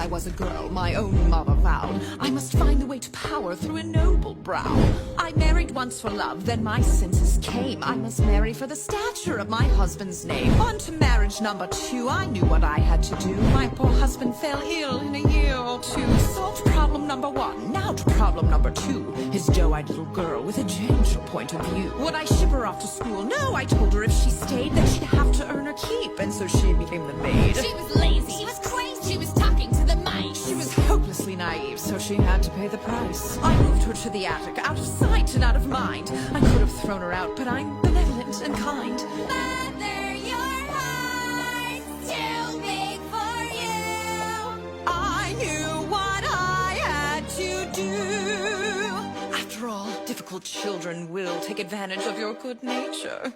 was a girl, my own mother vowed I must find the way to power through a noble brow. I married once for love, then my senses came. I must marry for the stature of my husband's name. On to marriage number 2, I knew what I had to do. My poor husband fell ill in a year or 2. Solved problem number 1, now to problem number 2. His doe-eyed little girl with a gentle point of view. Would I ship her off to school? No, I told her if she stayed, then she'd have to earn her keep, and so she became the maid. She was lazy, she was crazy, she was talking to the mice. She was hopelessly naive, so she had to pay the price. I moved her to the attic, out of sight and out of mind. I could have thrown her out, but I'm benevolent and kind. Mother, your heart's too big for you. I knew what I had to do. After all, difficult children will take advantage of your good nature.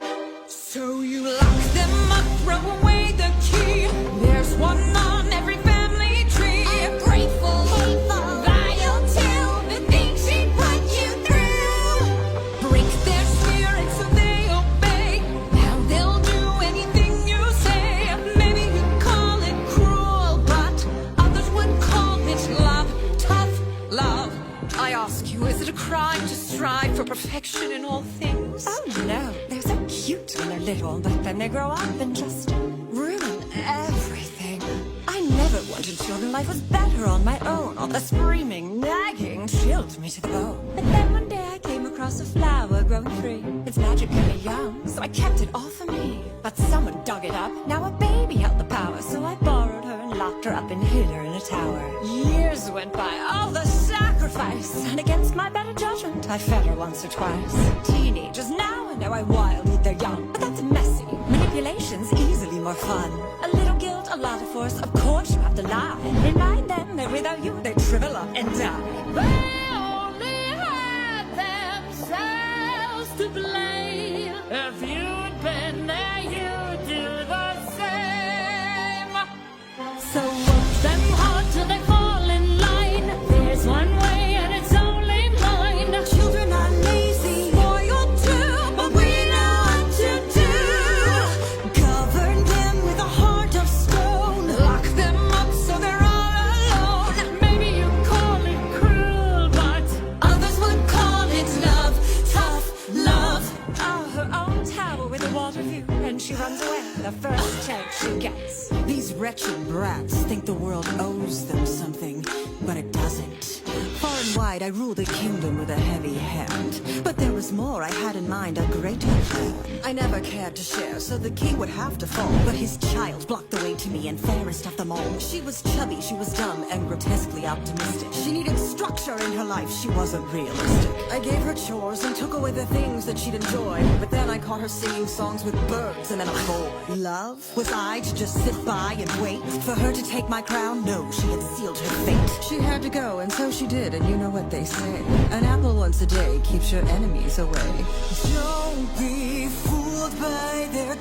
So you lock them up, throw away the key. There's one on every family tree. Ungrateful, hateful, vile too. The things she put you through. Break their spirit so they obey. Now they'll do anything you say. Maybe you call it cruel, but others would call it love, tough love. I ask you, is it a crime to strive for perfection in all things? Oh no, they're so cute when they're little, but then they grow up and just ruin everything. I never wanted children, life was better on my own. All the screaming, nagging chilled me to the bone. But then one day I came across a flower growing free. Its magic kept me young, so I kept it all for me. But someone dug it up, now a baby held the power. So I borrowed her and locked her up and hid her in a tower. Years went by, all the sacrifice, and against my better judgment, I fed her once or twice. Teenagers now and now I wild with their young, but that's messy. Manipulation's easily more fun. A little guilt, a lot of force, of course you have to lie. Remind them that without you they shrivel up and die. They only had themselves to blame. If you'd been there, you'd do the same. So work them hard till they fall in line. There's one way and it's only mine. Children are lazy, spoiled too, but we know what to do. Govern them with a heart of stone. Lock them up so they're all alone. Maybe you call it cruel, but Others would call it love, tough love. Oh, her own tower with a water view, and she runs away the first chance she gets. These wretched brats think the world owes them something, but it doesn't. Far and wide I rule the kingdom with a heavy hand, but there was more I had in mind, a greater plan. I never cared to share, so the king would have to fall, but his child blocked the way to me, and fairest of them all. She was chubby, she was dumb, and grotesquely optimistic. She needed structure in her life, she wasn't realistic. I gave her chores and took away the things that she'd enjoy, but then I caught her singing songs with birds and then a boy. Love? Was I to just sit by and wait for her to take my crown? No, she had sealed her fate. She had to go, and so she did, and you know what they say. An apple once a day keeps your enemies away. Don't be fooled by their